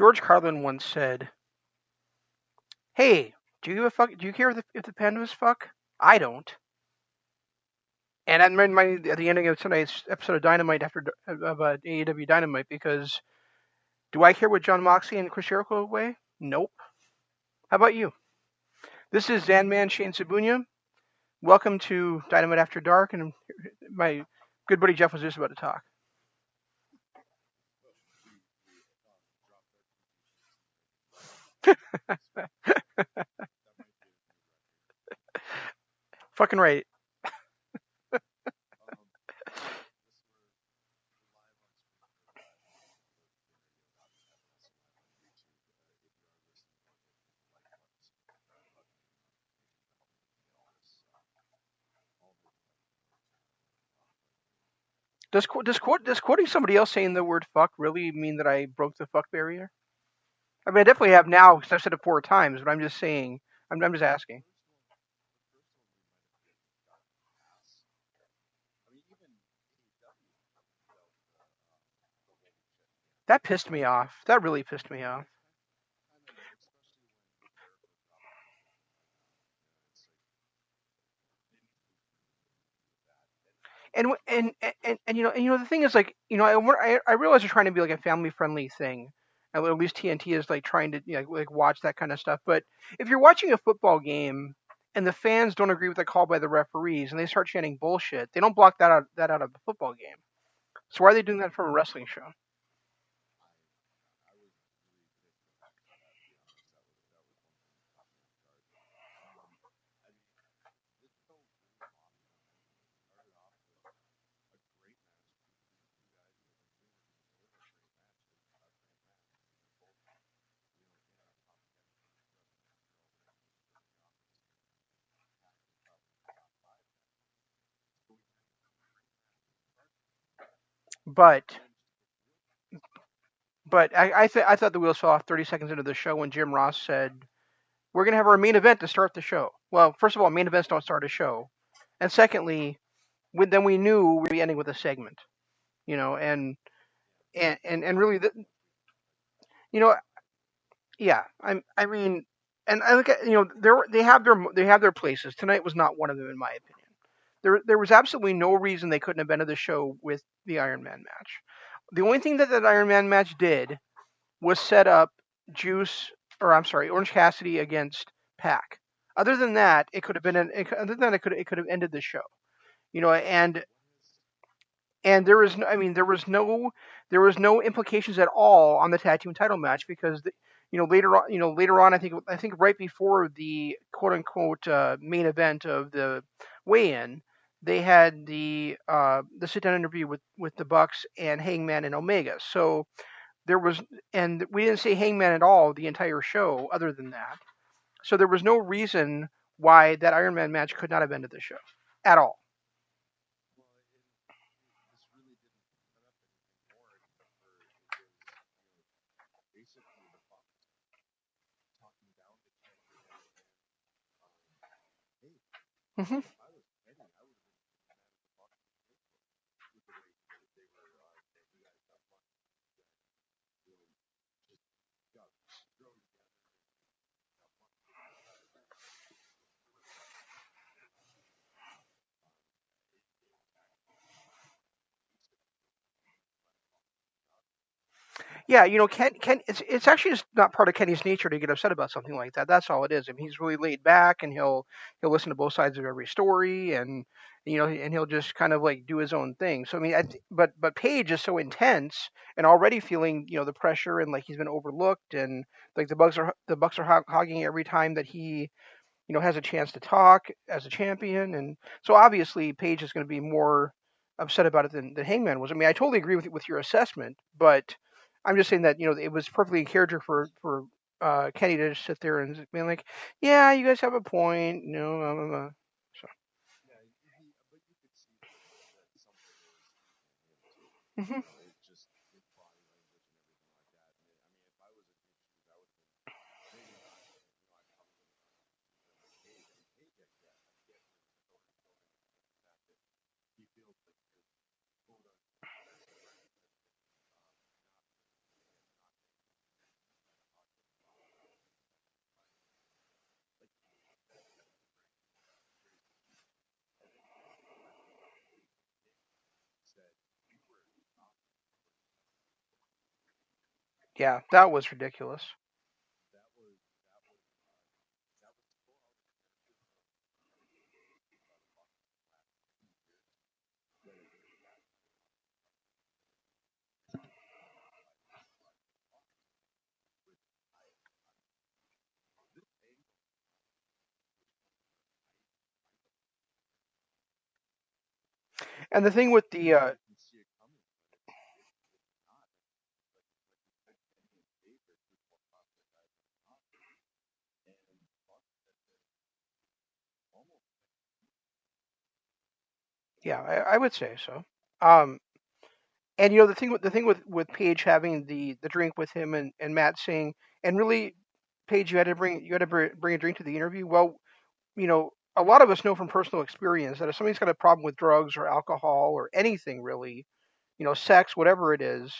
George Carlin once said, "Hey, do you give a fuck? Do you care if the pandas fuck? I don't." And that reminded me at the ending of tonight's episode of Dynamite of AEW Dynamite, because do I care what John Moxley and Chris Jericho away? Nope. How about you? This is Zanman Shane Sabunya. Welcome to Dynamite After Dark, and my good buddy Jeff was just about to talk. Fucking right. Does quoting somebody else saying the word "fuck" really mean that I broke the fuck barrier? I mean, I definitely have now because I've said it 4 times, but I'm just saying. I'm just asking. That pissed me off. That really pissed me off. And the thing is, like, I realize they're trying to be like a family friendly thing, and at least TNT is like trying to, like, watch that kind of stuff. But if you're watching a football game and the fans don't agree with the call by the referees and they start chanting bullshit, they don't block that out of the football game. So why are they doing that from a wrestling show? But I thought the wheels fell off 30 seconds into the show when Jim Ross said, "We're gonna have our main event to start the show." Well, first of all, main events don't start a show, and secondly, then we knew we'd be ending with a segment, you know, and really, you know, yeah, I mean, and I look at, they have their places. Tonight was not one of them, in my opinion. There was absolutely no reason they couldn't have ended the show with the Iron Man match. The only thing that Iron Man match did was set up Orange Cassidy against PAC. Other than that, it could have been it could have ended the show. And there was no implications at all on the tag team title match, because later on, I think right before the quote unquote main event of the weigh-in, they had the sit down interview with the Bucks and Hangman and Omega. So there was, and we didn't see Hangman at all the entire show other than that. So there was no reason why that Iron Man match could not have ended the show at all. Hmm. Yeah, it's actually just not part of Kenny's nature to get upset about something like that. That's all it is. I mean, he's really laid back, and he'll listen to both sides of every story, and he'll just kind of like do his own thing. So I mean, but Paige is so intense and already feeling, the pressure, and like he's been overlooked, and like the Bucks are hogging every time that he, has a chance to talk as a champion, and so obviously Paige is going to be more upset about it than Hangman was. I mean, I totally agree with your assessment, but I'm just saying that, it was perfectly in character for Kenny to just sit there and be like, "Yeah, you guys have a point," blah, blah, blah. So. Hmm. Yeah, that was ridiculous. And the thing with the yeah, I would say so. Um, and the thing with Paige having the drink with him and Matt saying, and really, Paige, you had to bring a drink to the interview. Well, a lot of us know from personal experience that if somebody's got a problem with drugs or alcohol or anything really, sex, whatever it is,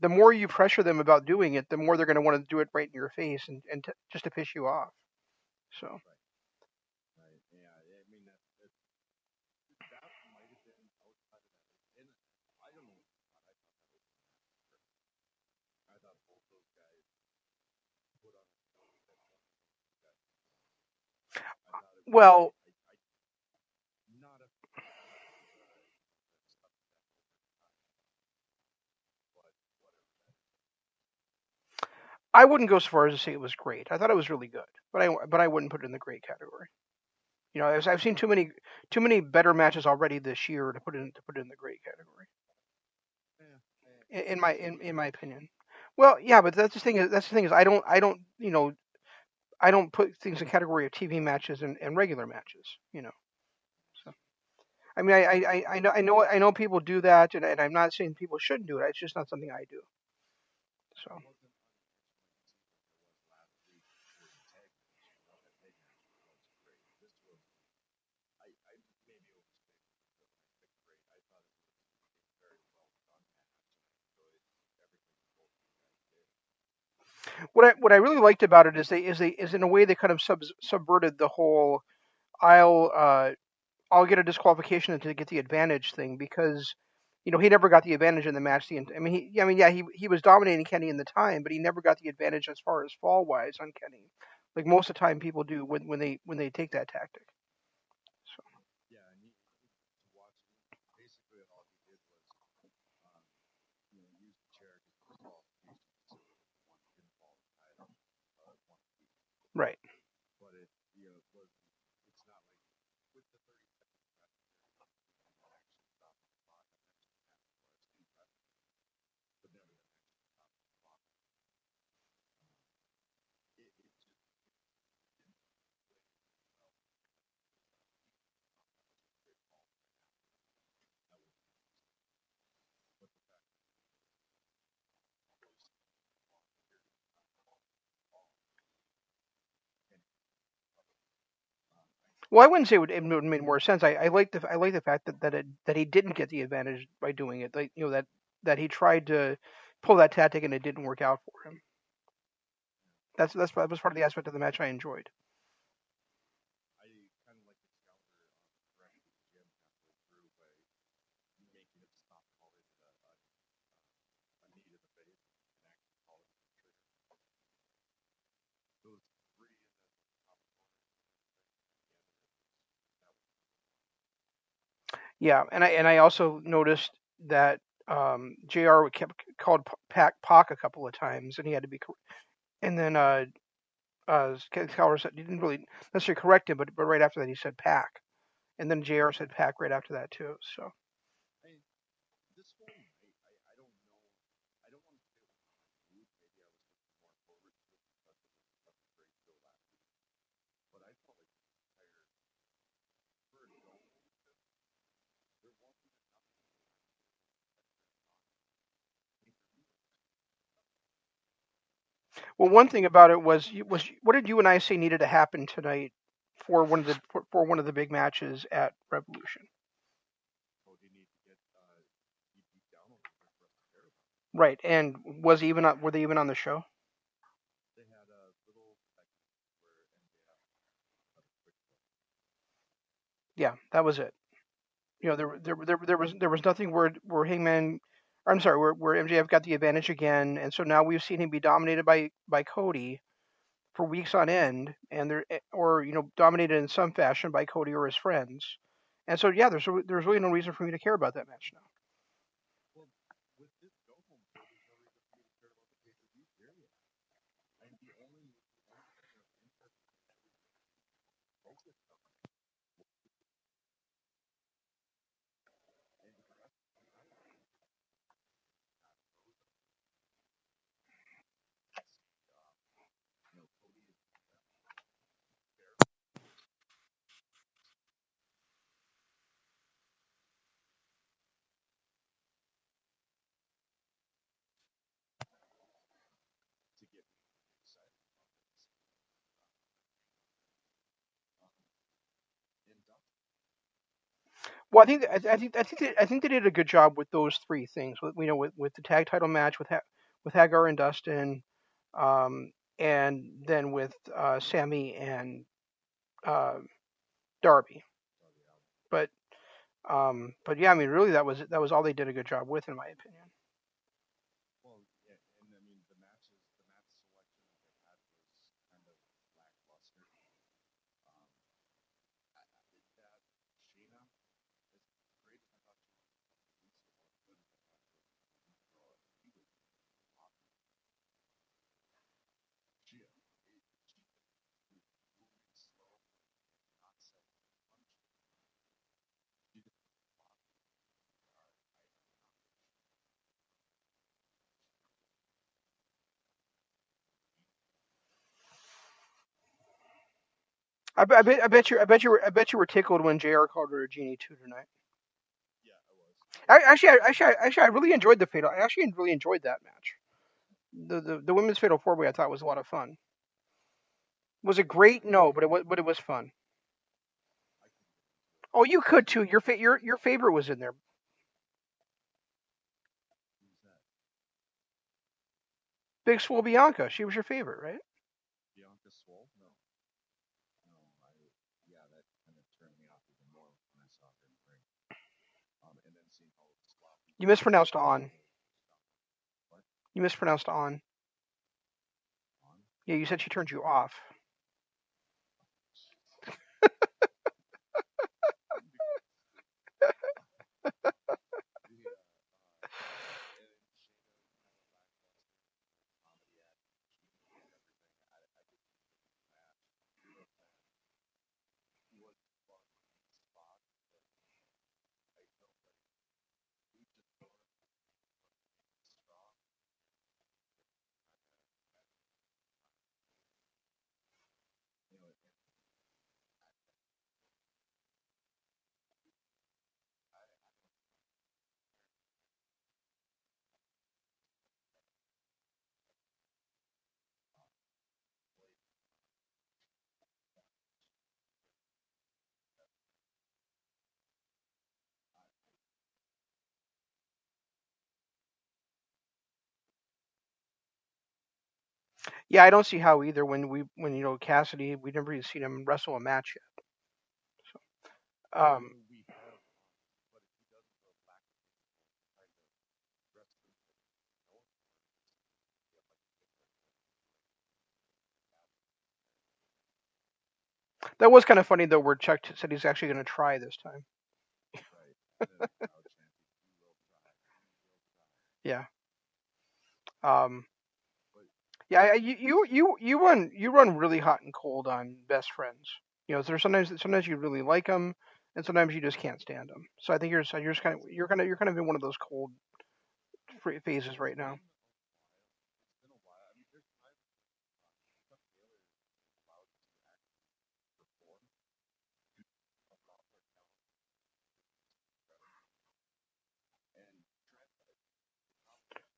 the more you pressure them about doing it, the more they're going to want to do it right in your face and just to piss you off. So, well, I wouldn't go so far as to say it was great. I thought it was really good, but I wouldn't put it in the great category. I've seen too many better matches already this year to put it in the great category. In my opinion. Well, yeah, but that's the thing is I don't put things in category of TV matches and regular matches. So I mean I know people do that, and I'm not saying people shouldn't do it. It's just not something I do. So what I really liked about it is in a way they kind of subverted the whole I'll uh I'll get a disqualification to get the advantage thing because he never got the advantage in the match. Yeah, he was dominating Kenny in the time, but he never got the advantage as far as fall wise on Kenny, like most of the time people do when they take that tactic. So, right. Well, I wouldn't say it would have made more sense. I like the fact that he didn't get the advantage by doing it. Like that he tried to pull that tactic and it didn't work out for him. That was part of the aspect of the match I enjoyed. Yeah, and I also noticed that Jr. kept called PAC a couple of times, and he had to be and then Keller said he didn't really necessarily correct him, but right after that he said PAC, and then Jr. said PAC right after that too. So well, one thing about it was what did you and I say needed to happen tonight for one of the big matches at Revolution? Right, and were they even on the show? Yeah, that was it. There was nothing where Hangman I'm sorry, where MJF got the advantage again, and so now we've seen him be dominated by Cody for weeks on end, and or dominated in some fashion by Cody or his friends. And so yeah, there's really no reason for me to care about that match now. Well, I think they did a good job with those three things. With the tag title match with Hagar and Dustin, um, and then with Sammy and uh, Darby. But but yeah, I mean, really, that was all they did a good job with, in my opinion. I bet you were tickled when Jr. called her a genie too tonight. I really enjoyed the fatal. I actually really enjoyed that match. The women's fatal four way I thought was a lot of fun. Was it great? No, but it was fun. Oh, you could too. Your favorite was in there. Big Swole Bianca. She was your favorite, right? You mispronounced on. You mispronounced on. Yeah, you said she turned you off. Yeah, I don't see how either. When Cassidy, we never even seen him wrestle a match yet. So, that was kind of funny though, where Chuck said he's actually going to try this time. Yeah. Um. Yeah. You run really hot and cold on best friends. There's sometimes you really like them, and sometimes you just can't stand them. So I think you're just you're kind of in one of those cold phases right now.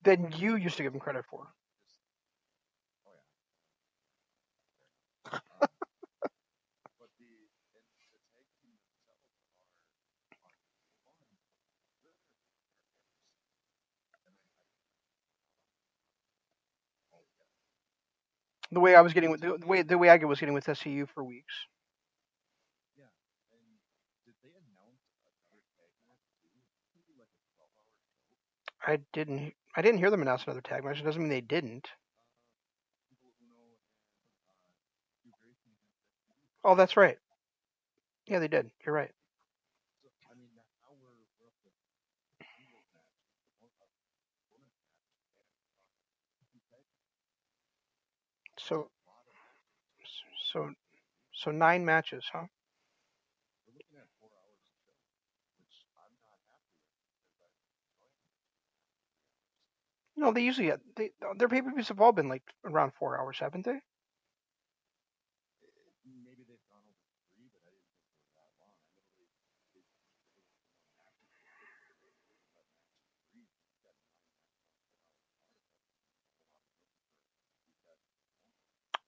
Than you used to give him credit for. The way I was getting with the way I was getting with SCU for weeks. I didn't hear them announce another tag match. It doesn't mean they didn't. Oh, that's right. Yeah, they did. You're right. So so so 9 matches, huh? No, they usually their pay-per-views have all been like around 4 hours, haven't they?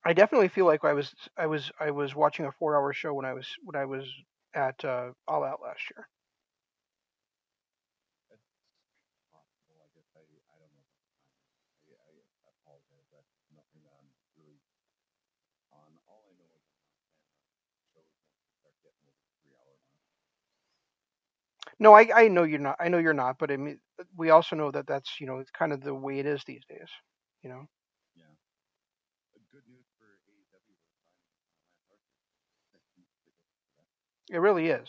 I definitely feel like I was watching a 4 hour show when I was at All Out last year. No, I know you're not. I know you're not. But I mean, we also know that that's it's kind of the way it is these days. You know, it really is.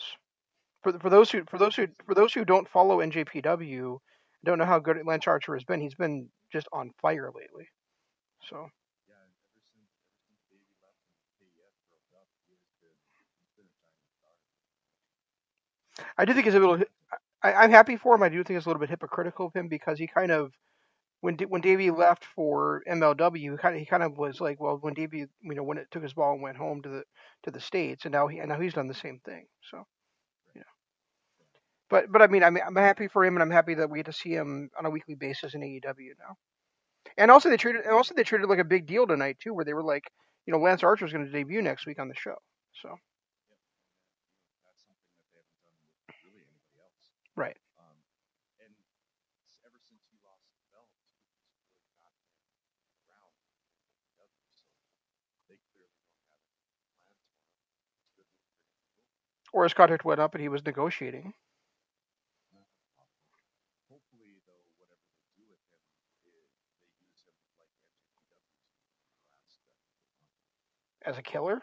For those who don't follow NJPW, don't know how good Lance Archer has been. He's been just on fire lately. So I do think it's a little. I'm happy for him. I do think it's a little bit hypocritical of him because he kind of when Davey left for MLW, he kind of was like, well, when Davey when it took his ball and went home to the states, and now he's done the same thing. So you know, but I mean, I'm happy for him, and I'm happy that we get to see him on a weekly basis in AEW now. And also they treated it like a big deal tonight too, where they were like, Lance Archer's going to debut next week on the show. So right. Or his contract went up and he was negotiating as a killer.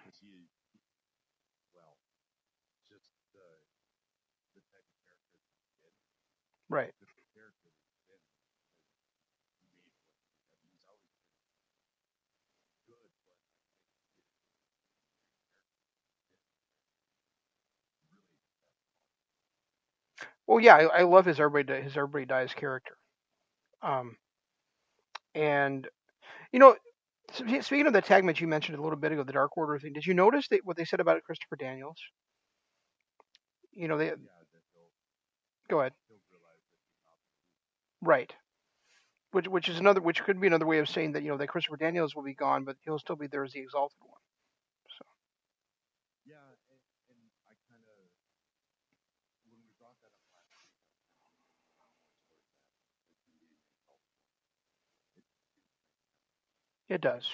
Right. Well, yeah, I love his everybody dies character. Um, and you know, speaking of the tag match you mentioned a little bit ago, the Dark Order thing. Did you notice what they said about Christopher Daniels? They go ahead. Right. Which could be another way of saying that that Christopher Daniels will be gone, but he'll still be there as the Exalted One. So it does.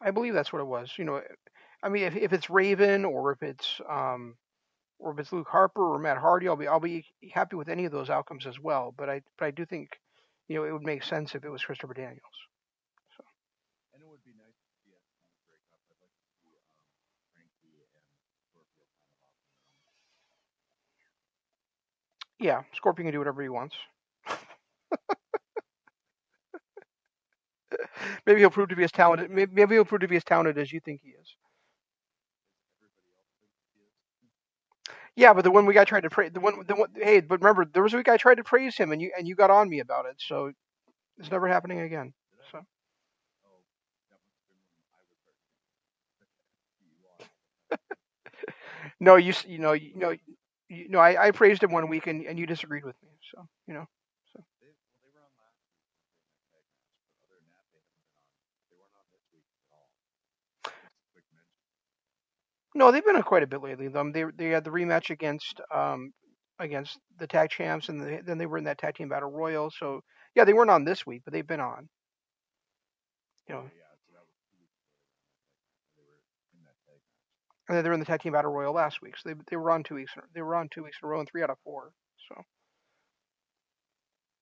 I believe that's what it was. I mean, if it's Raven or if it's Luke Harper or Matt Hardy, I'll be happy with any of those outcomes as well. But I do think it would make sense if it was Christopher Daniels. So yeah, Scorpion can do whatever he wants. Maybe he'll prove to be as talented. Maybe he'll prove to be as talented as you think he is. Yeah, but the one week I tried to praise the one. Hey, but remember there was a week I tried to praise him and you got on me about it. So it's never happening again. So no, I praised him one week and you disagreed with me. So no, they've been on quite a bit lately. They had the rematch against the tag champs, and then they were in that tag team battle royal. So yeah, they weren't on this week, but they've been on. You know, And then they're in the tag team battle royal last week, so they were on 2 weeks. They were on 2 weeks in a row, and 3 out of 4. So.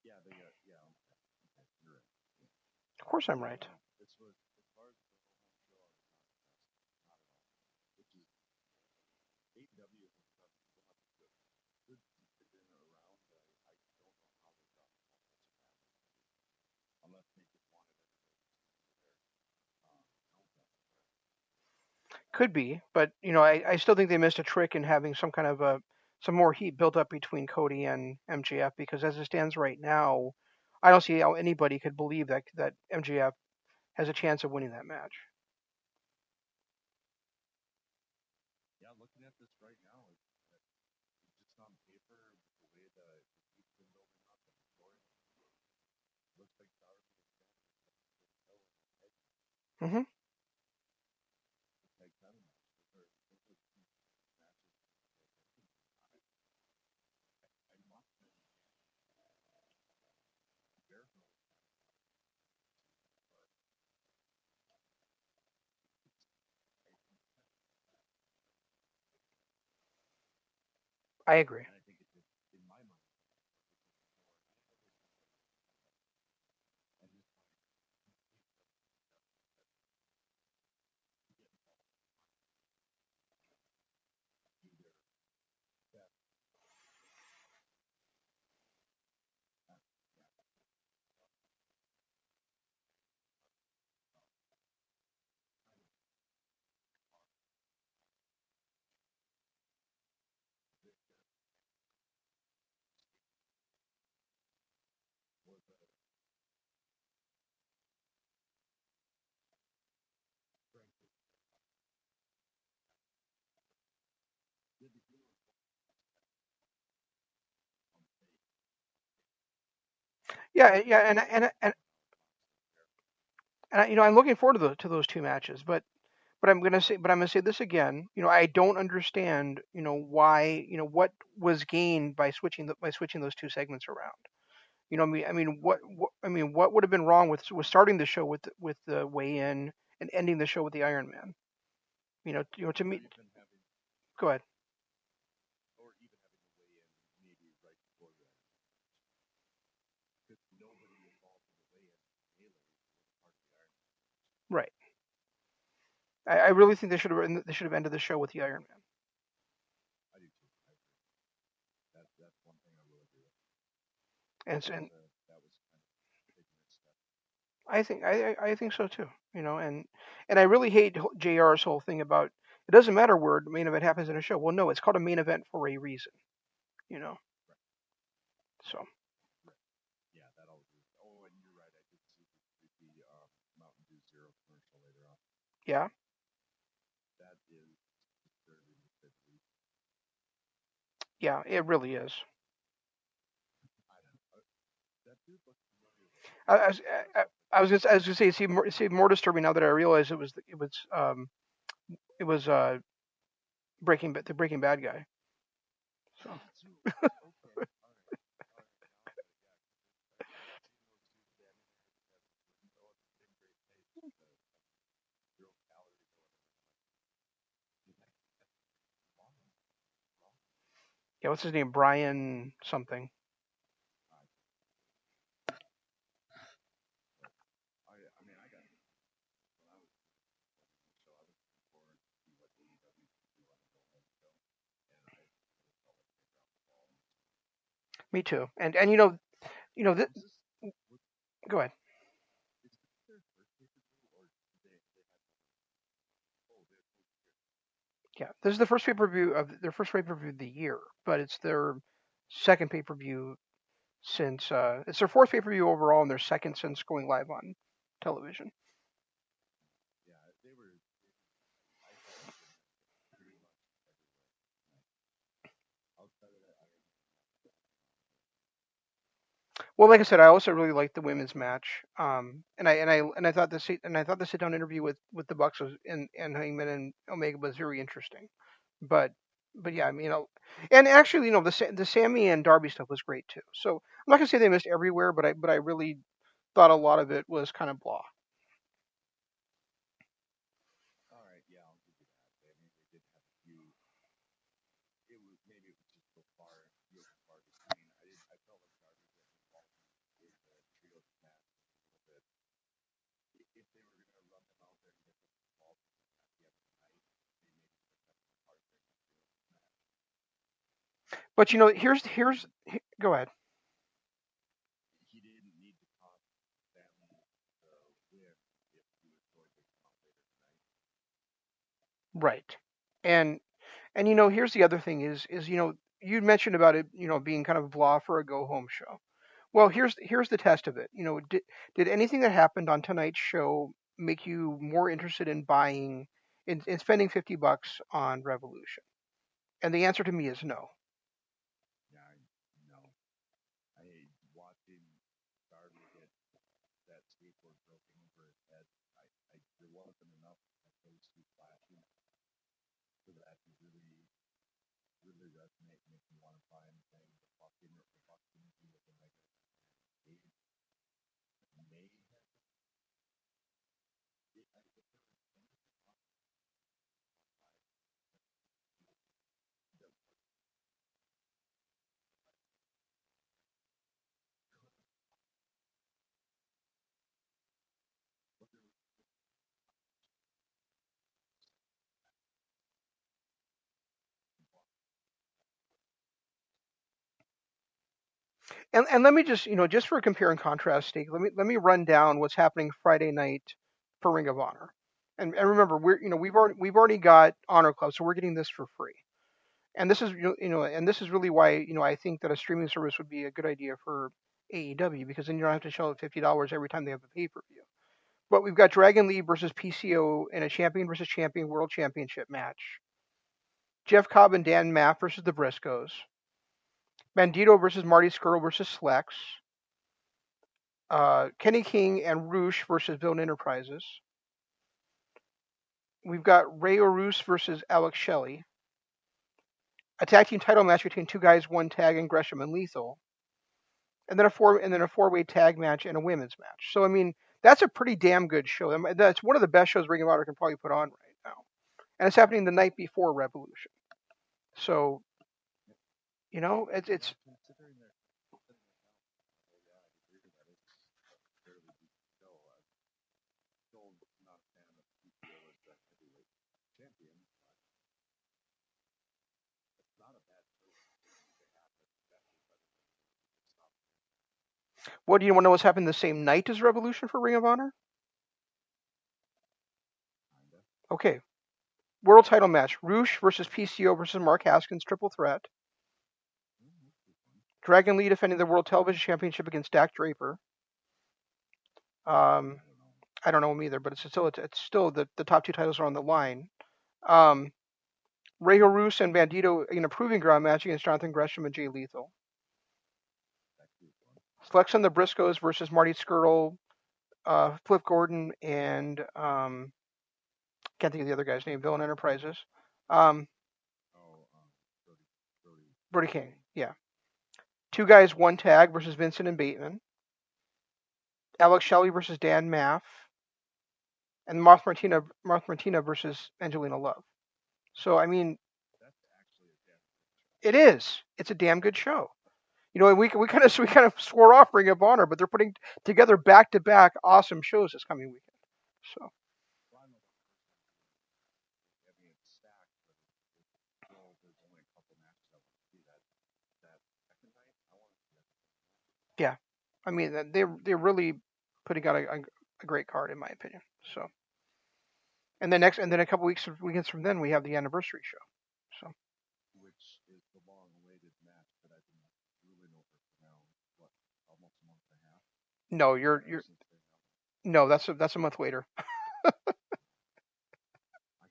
Yeah, they got yeah. Okay, you're right. Of course, I'm right. As far as the whole show, not at all. Which is AEW is tough. Good keep it in or around. I don't know how they got the offensive pass, unless they just wanted Could be, but I still think they missed a trick in having some kind of some more heat built up between Cody and MJF, because as it stands right now, I don't see how anybody could believe that MJF has a chance of winning that match. Yeah, looking at this right now, it's just on paper, the way the heat's been building up and the story looks like Darby is Mm-hmm. tag title match. Those are matches. I must verify. I agree. And I think it's in my mind. And this either that was a strength did the heel Yeah, yeah, and I'm looking forward to those 2 matches, but I'm gonna say this again. I don't understand. Why. What was gained by switching those 2 segments around. What would have been wrong with starting the show with the weigh-in and ending the show with the Iron Man? To me. even having Go ahead. or even having to weigh in maybe right before that. Because nobody involved in the weigh-in Taylor was part of the Iron Man. Right. I really think they should have ended the show with the Iron Man. I do too. I agree. That's one thing I will agree with. And That was kind of taking a step. I think so too. And I really hate JR's whole thing about it doesn't matter where the main event happens in a show. Well, no, it's called a main event for a reason. You know. Right. So. Right. Yeah, that always is. Oh, and you're right. I did see the Mountain Dew Zero commercial later on. Yeah. That is disturbing to say the least. Yeah, it really is. I don't know. That dude looks familiar. I, was I was gonna say see more disturbing now that I realize it was the Breaking Bad guy. So. Okay. All right. Yeah, what's his name? Brian something. I mean, I got when I was so I was looking forward to see what AEW could do on the Go Home show, and I felt like they dropped the ball. Me too. And th- go ahead. Is this their first pay per view, or they had? Oh, they Yeah, this is the first pay per view of their first pay per view of the year, but it's their second pay per view since it's their fourth pay per view overall and their second since going live on television. yeah, they were. I thought they were pretty much everywhere. Outside of that, I don't know. Well, like I said, I also really liked the women's match. And I thought the sit down interview with the Bucks and Hangman and Omega was very interesting. But yeah, I mean, and actually, the Sammy and Darby stuff was great too. So I'm not gonna say they missed everywhere, but I really thought a lot of it was kind of blah. All right, yeah, I'll give you that. I mean, they did have if they were going to run them out there and get the ball at the end of the night, they maybe put that in part of their match. But go ahead. He didn't need to cost them the win if he was going to come out later tonight. Right. And here's the other thing is you mentioned about it, being kind of blah for a go home show. Well, here's the test of it. Did anything that happened on tonight's show make you more interested in buying in spending $50 on Revolution? And the answer to me is no. Yeah, no. I watching Darby get that skateboard broken over his head. There wasn't enough of those two flashing for that to really resonate and make me want to buy anything. The fucking interview with Omega may have. And let me just for compare and contrast sake, let me run down what's happening Friday night for Ring of Honor. And remember, we've already got Honor Club, so we're getting this for free. And this is and this is really why I think that a streaming service would be a good idea for AEW, because then you don't have to shell out $50 every time they have a pay-per-view. But we've got Dragon Lee versus PCO in a champion versus champion world championship match. Jeff Cobb and Dan Maff versus the Briscoes. Bandito versus Marty Scurll versus Slex. Kenny King and Roosh versus Villain Enterprises. We've got Ray Orus versus Alex Shelley. A tag team title match between two guys, one tag, and Gresham and Lethal. And then a four-way tag match and a women's match. So I mean, that's a pretty damn good show. That's one of the best shows Ring of Honor can probably put on right now. And it's happening the night before Revolution. So, it's Considering their oh yeah, I agree with that. It's a fairly decent show. Still not a fan of PCO as the heavyweight champion, but it's not a bad show they have. That's definitely better than it's not. what do you want to know what's happening the same night as Revolution for Ring of Honor? Kinda. Okay. World title match. Roosh versus PCO versus Mark Haskins, triple threat. Dragon Lee defending the World Television Championship against Dak Draper. I don't know him either, but it's still the top two titles are on the line. Ray Horus and Bandito in a proving ground match against Jonathan Gresham and Jay Lethal. Slex and the Briscoes versus Marty Scurll, Flip Gordon, and can't think of the other guy's name. Villain Enterprises. Brody King. Yeah. Two guys, one tag versus Vincent and Bateman. Alex Shelley versus Dan Maff. And Martha Martina versus Angelina Love. So I mean, it is. It's a damn good show. We kind of swore off Ring of Honor, but they're putting together back-to-back awesome shows this coming weekend. So. Yeah, I mean they're really putting out a great card in my opinion. So. And then a couple weekends from then we have the anniversary show. So. Which is the long-awaited match that I've been ruling over for now, almost a month and a half? No, no, that's a month later. I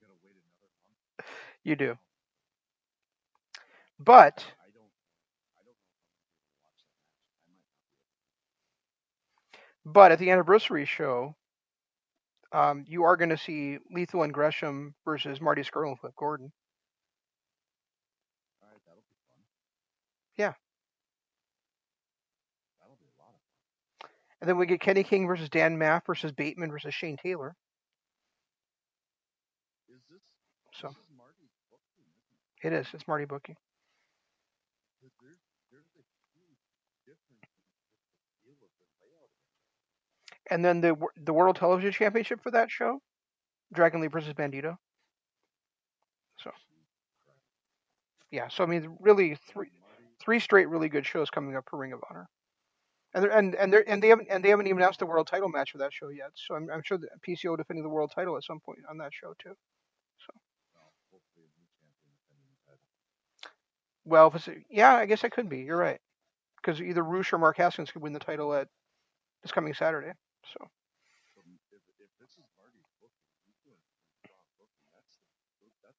gotta wait another month. You do. But I don't know if I'm gonna watch that match. I might not be able to. But at the anniversary show, you are going to see Lethal and Gresham versus Marty Scurll and Flip Gordon. All right, that'll be fun. Yeah. That'll be a lot of fun. And then we get Kenny King versus Dan Maff versus Bateman versus Shane Taylor. Is this Marty's booking? It is. It's Marty booking. There's a huge difference in the feel of the layout of the show. And then the World Television Championship for that show, Dragon Lee versus Bandito. So yeah, so I mean, really three straight really good shows coming up for Ring of Honor. And they haven't even announced the world title match for that show yet. So I'm sure that PCO defending the world title at some point on that show too. So well, if it's, yeah, I guess it could be. You're right, because either Roosh or Mark Haskins could win the title at this coming Saturday. So if this is Marty's booking, he's doing strong booking. That's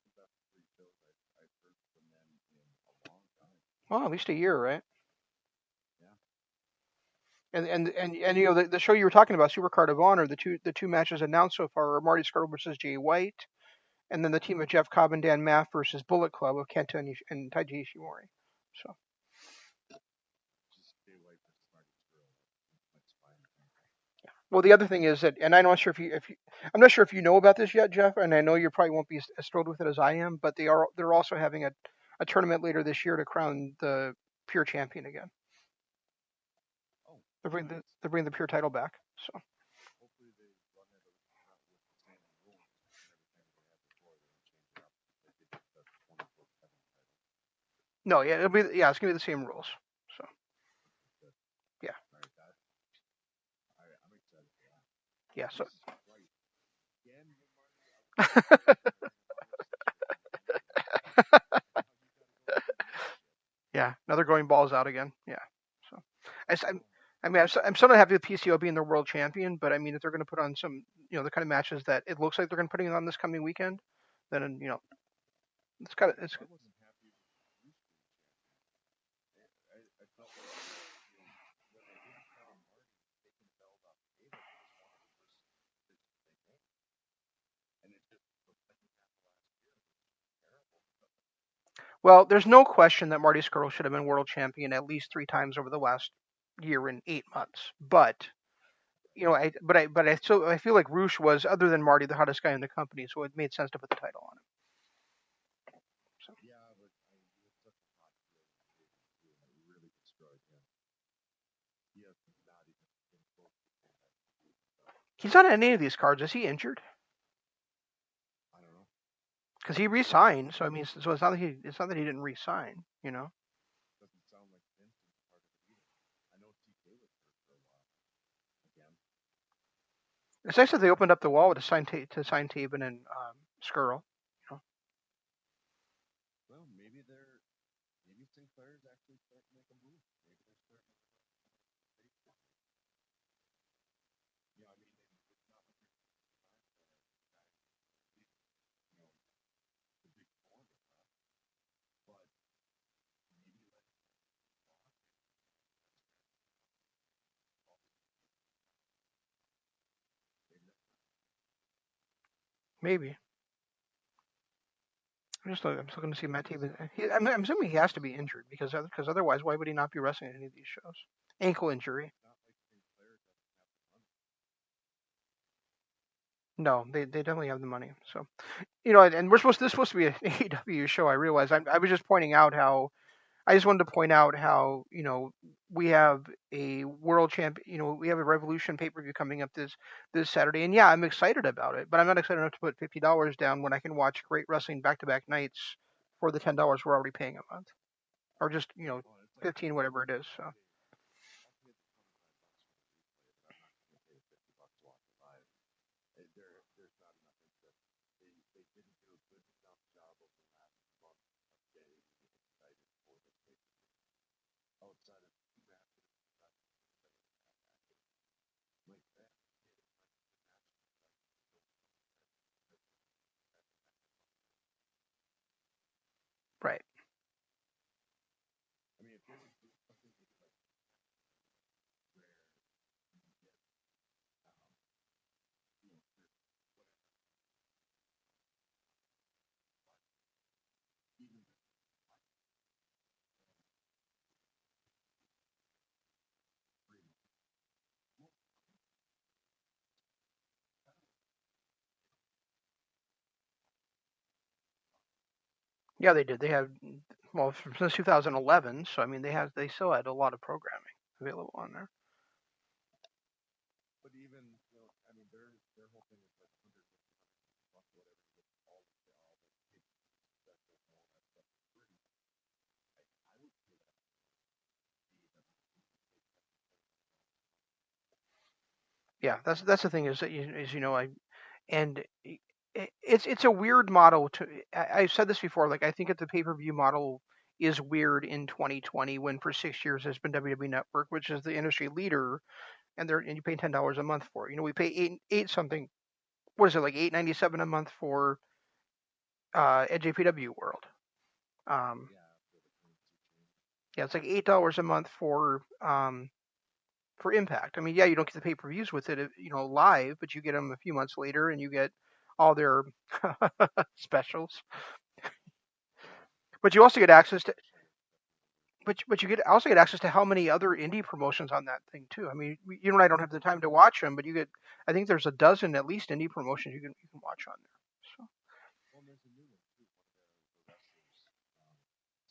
the best three shows I've heard from them in a long time. well, at least a year, right? Yeah. And you know the show you were talking about, Supercard of Honor, the two matches announced so far are Marty Scurll versus Jay White, and then the team of Jeff Cobb and Dan Maff versus Bullet Club of Kenta and Taiji Ishimori. So Just stay away from Marty Scurll. That's fine. well, the other thing is that, and I'm not sure I'm not sure if you know about this yet, Jeff, and I know you probably won't be as thrilled with it as I am, but they're also having a tournament later this year to crown the Pure champion again. Oh, they're bringing the Pure title back. So hopefully they run it with the same rules and everything they had before. They don't change it up. They did the 24/7 title. no, yeah, it's gonna be the same rules. So yeah. Right, I'm excited for that. Yeah. So. Yeah, now they're going balls out again. Yeah. So I'm still not happy with PCO being the world champion, but I mean, if they're going to put on some, you know, the kind of matches that it looks like they're going to putting on this coming weekend, then you know, it's kind of it's. I wasn't happy with Bruce being champion. I felt like when they didn't crown Marty, taking the belt off Taylor was one of the worst decisions they made. And it just the second half of last year was terrible. Well, there's no question that Marty Scurll should have been world champion at least 3 times over the last year and 8 months. But you know, I feel like Roosh was, other than Marty, the hottest guy in the company, so it made sense to put the title on him. So. Yeah, but he was such a hot field. It really destroyed him. He has not even been close to that. He's not on any of these cards. Is he injured? I don't know. Because he re-signed, so I mean, so it's not that he didn't re-sign, you know. Doesn't sound like Vince is part of it either. I know TK was hurt for a while. Again. It's nice that they opened up the wall to sign Taven and Scurll. You know. Well, maybe Sinclair's actually starting to make a move. Maybe they're starting to. Yeah, I mean, it's not like they're the big four with that, but maybe Maybe. I'm still looking to see Matt Taven. I'm assuming he has to be injured because otherwise, why would he not be wrestling at any of these shows? Ankle injury. No, they definitely have the money. So, you know, and this is supposed to be an AEW show. I realize. I was just pointing out how. I just wanted to point out how, you know, we have a world champion. You know, we have a Revolution pay-per-view coming up this Saturday, and yeah, I'm excited about it. But I'm not excited enough to put $50 down when I can watch great wrestling back-to-back nights for the $10 we're already paying a month, or just, you know, 15, whatever it is. So. There's not enough interest. They didn't do a good enough job over the last month of getting excited for this pay-per-view. Outside of two matches, like that. Right. I mean, if they would do something like where you get, you know, even Yeah, they did. They have, well, since 2011. So I mean, they still had a lot of programming available on there. But even I mean, their whole thing is like 150 bucks, whatever, with all the specials and all that stuff for free. I would pay that fee that Yeah, that's the thing is that and it's a weird model to. I've said this before. Like I think that the pay-per-view model is weird in 2020 when for 6 years there's been WWE Network, which is the industry leader, and you pay $10 a month for it. We pay eight something. What is it like $8.97 a month for at JPW World? Um, yeah, for the currency change. yeah, it's like $8 a month for Impact. I mean, yeah, you don't get the pay-per-views with it, live, but you get them a few months later, and you get all their specials. But you also get access to, but you also get access to how many other indie promotions on that thing too. I mean, you and I don't have the time to watch them, but you get, I think there's a dozen at least indie promotions you can watch on there. So Well, and there's a new one too. One of the wrestlers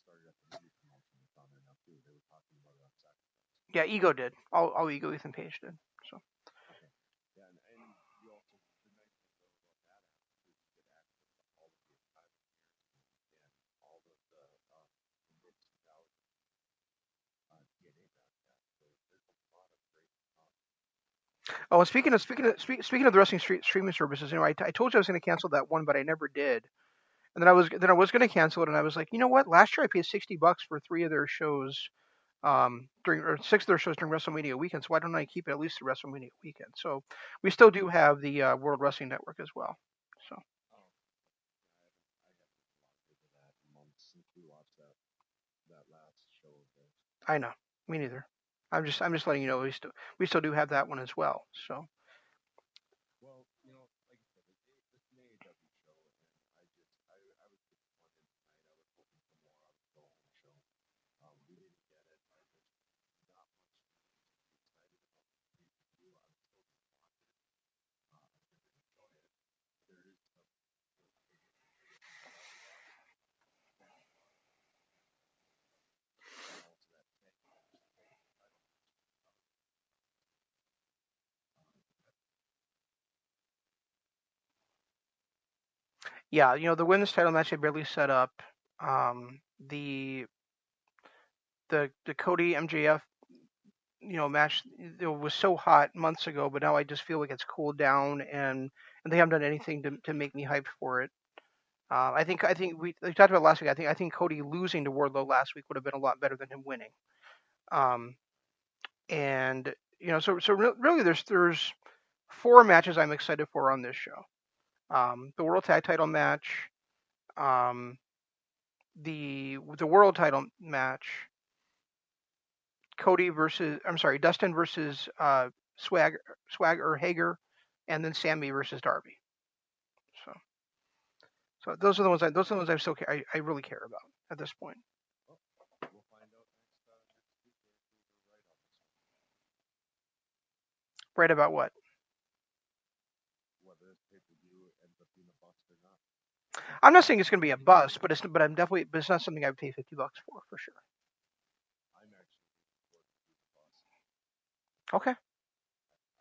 started at the movie promotion that's on there now too. They were talking about it on Saturday. yeah, Ego did. All Ego Ethan Page did. So Okay. Yeah, and you also the nice thing though about that app is you get access to all of the archival and all of the mid 2000s TNA broadcasts. So there's a lot of great oh, and speaking of the wrestling streaming services, I told you I was going to cancel that one, but I never did. And then I was going to cancel it, and I was like, you know what? Last year I paid $60 for 3 of their shows during or 6 of their shows during WrestleMania weekend. So why don't I keep it at least the WrestleMania weekend? So we still do have the World Wrestling Network as well. So oh, I haven't watched that in months since we watched that last show of theirs. I know, me neither. I'm just letting you know we still do have that one as well. So Well, like I said, it's an AEW show, and I was disappointed tonight. I was hoping for more out of the Go Home show. We didn't get it. There's not much to be excited about the pay-per-view. I'm still gonna watch it. I think I'm gonna enjoy it. There is some bigger things about it. And also that Kenny Omega title match. yeah, the women's title match they barely set up. The Cody MJF match was so hot months ago, but now I just feel like it's cooled down, and they haven't done anything to make me hyped for it. I think we talked about it last week. I think Cody losing to Wardlow last week would have been a lot better than him winning. Um, and really there's 4 matches I'm excited for on this show. The World Tag Title match, um, the World Title match, Dustin versus Swag or Hager, and then Sammy versus Darby. So so those are the ones I still care. I really care about at this point. Well, we'll find out next week if we were right on this one. Right about what? Whether this pay-per-view ends up being a bust or not. I'm not saying it's going to be a bust, but it's not something I would pay $50 for sure. I'm actually looking forward to the bust. Okay.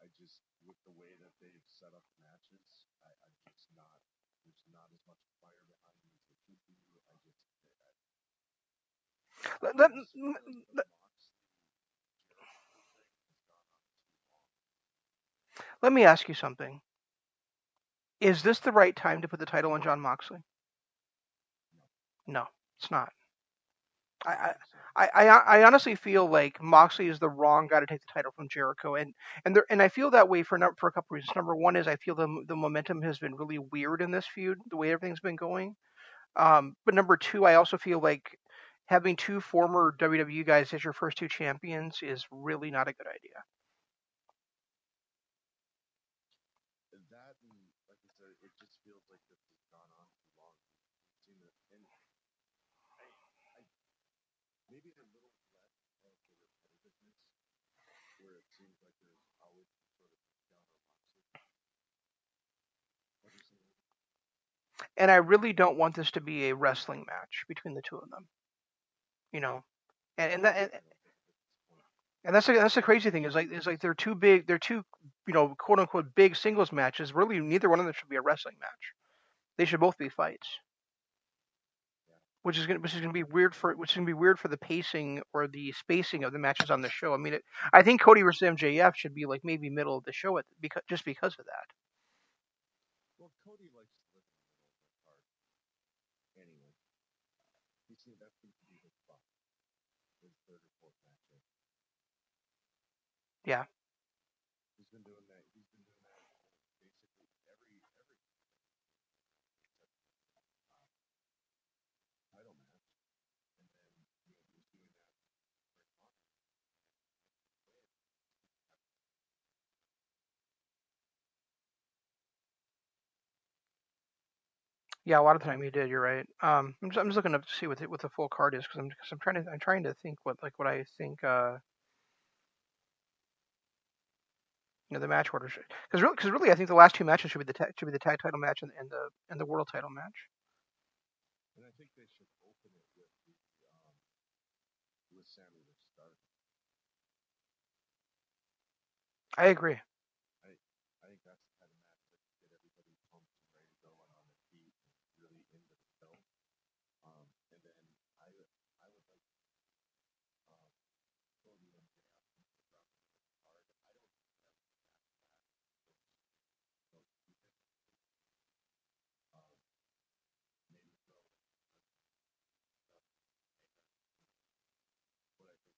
I just, with the way that they've set up matches, I'm just not, there's not as much fire behind me as there should be. I just, Let, let, the Moxley Jericho thing has gone on too long. let me ask you something. Is this the right time to put the title on John Moxley? No, No, it's not. I I, don't think so. I honestly feel like Moxley is the wrong guy to take the title from Jericho, and I feel that way for a couple reasons. Number one is I feel the momentum has been really weird in this feud, the way everything's been going. But number two, I also feel like having 2 former WWE guys as your first 2 champions is really not a good idea. That and like I said, it just feels like this has gone on too long. We've seen it, and I maybe a little less of the repetitiveness, where it seems like there's always some sort of down on Moxley every single week. And I really don't want this to be a wrestling match between the two of them. You know, and and that and, I don't think at this point. and that's the crazy thing is like they're too big. They're two quote unquote big singles matches, really neither one of them should be a wrestling match. They should both be fights. Which is going to be weird for the pacing or the spacing of the matches on the show. I mean, I think Cody versus MJF should be like maybe middle of the show because of that. Well, Cody likes to live in the middle of the card. Anyway, that seems to be his spot. His third or fourth matchup. Yeah. He's been doing that basically every title match, and then he was doing that for Honor. Yeah, a lot of the time he did. You're right. I'm just looking up to see what the full card is because I'm trying to think what I think the match order should, because really I think the last two matches should be the tag title match and the world title match. And I think they should open it with Sammy versus Darby. I agree. I think that's the kind of match that can get everybody pumped and ready to go and on their feet and really into the film. And then I would like Cody and JF to drop the card. I don't think that would be those two things. Maybe throw stuff. What I think.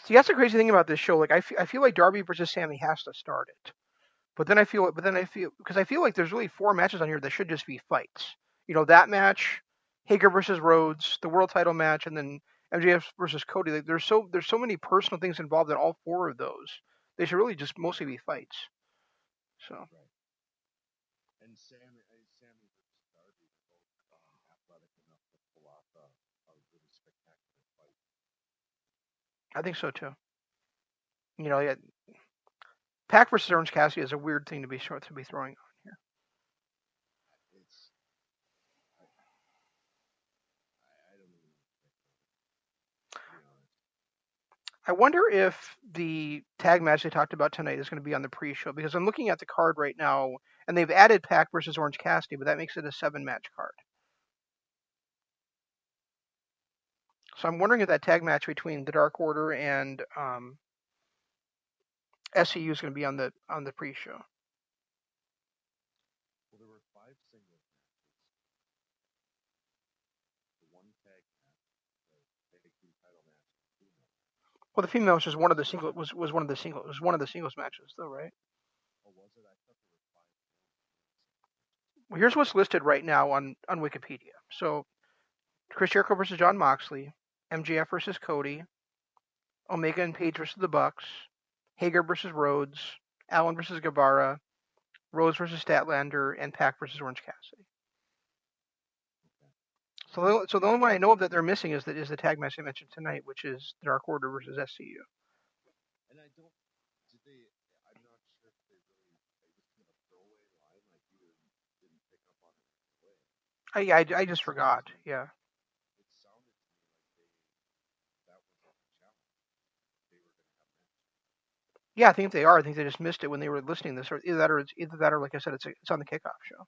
See that's the crazy thing about this show. Like I feel like Darby versus Sammy has to start it. But then I feel because I feel like there's really four matches on here that should just be fights. That match, Hager versus Rhodes, the world title match, and then MJF versus Cody. Like, there's so many personal things involved in all four of those. They should really just mostly be fights. So. Right. And Sammy versus Darby are both athletic enough to pull off a really spectacular fight. I think so too. Yeah, PAC versus Orange Cassidy is a weird thing to be throwing on here. It's I don't even think to be honest. I wonder if the tag match they talked about tonight is going to be on the pre-show because I'm looking at the card right now and they've added PAC versus Orange Cassidy, but that makes it a 7-match card. So I'm wondering if that tag match between the Dark Order and SCU is going to be on the pre-show. Well, there were 5 singles matches, the one tag match, the tag team title match, and the female match. Well, the female match was one of the singles matches, though, right? Oh, was it? I thought there were 5. Well, here's what's listed right now on Wikipedia. So, Chris Jericho versus Jon Moxley, MJF versus Cody, Omega and Page versus the Bucks, Hager versus Rhodes, Allen versus Guevara, Rhodes versus Statlander, and PAC versus Orange Cassidy. So the only one I know of that they're missing is the tag match I mentioned tonight, which is Dark Order versus SCU. And I'm not sure if they was kind of a throwaway line, like you didn't pick up on it right away. I just forgot. Yeah. It sounded to me like that was like a challenge. They were going to have matches. Yeah, I think they are. I think they just missed it when they were listening to this, or either that or like I said, it's on the kickoff show.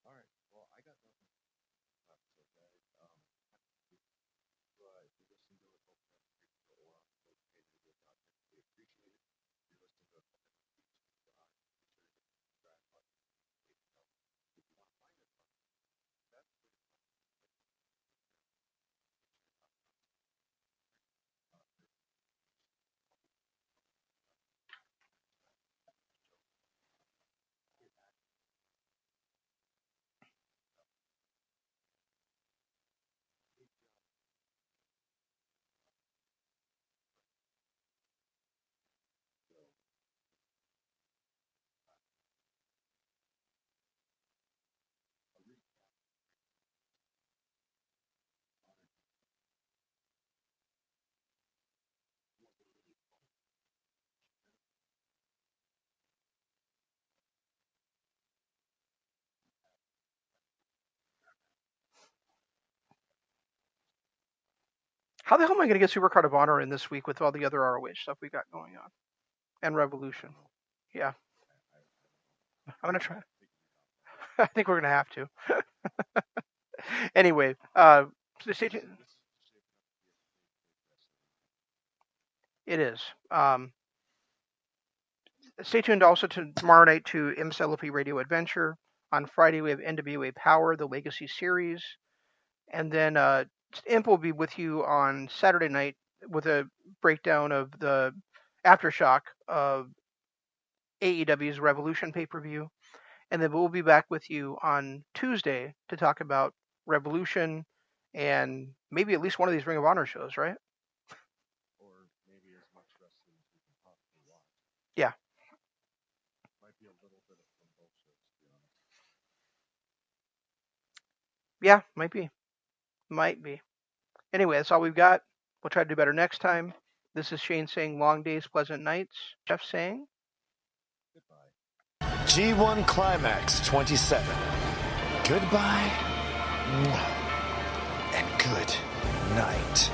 All right. Well, I got nothing left, so guys. If you listen to it, hope you have a great show. We appreciate it. If you're listening to it, be sure to hit the subscribe button. If you want to find us on that's where you find us. How the hell am I going to get Supercard of Honor in this week with all the other ROH stuff we got going on? And Revolution. Yeah. I'm going to try. I think we're going to have to. Anyway, stay tuned. It is. Stay tuned also to tomorrow night to MSLP Radio Adventure. On Friday, we have NWA Power, the Legacy Series. And then Imp will be with you on Saturday night with a breakdown of the aftershock of AEW's Revolution pay-per-view. And then we'll be back with you on Tuesday to talk about Revolution and maybe at least one of these Ring of Honor shows, right? Or maybe as much wrestling as we can possibly watch. Yeah. Might be a little bit of from both shows, to be honest. Yeah, might be. Might be. Anyway, that's all we've got. We'll try to do better next time. This is Shane saying long days, pleasant nights. Jeff saying Goodbye. G1 Climax 27. Goodbye and good night.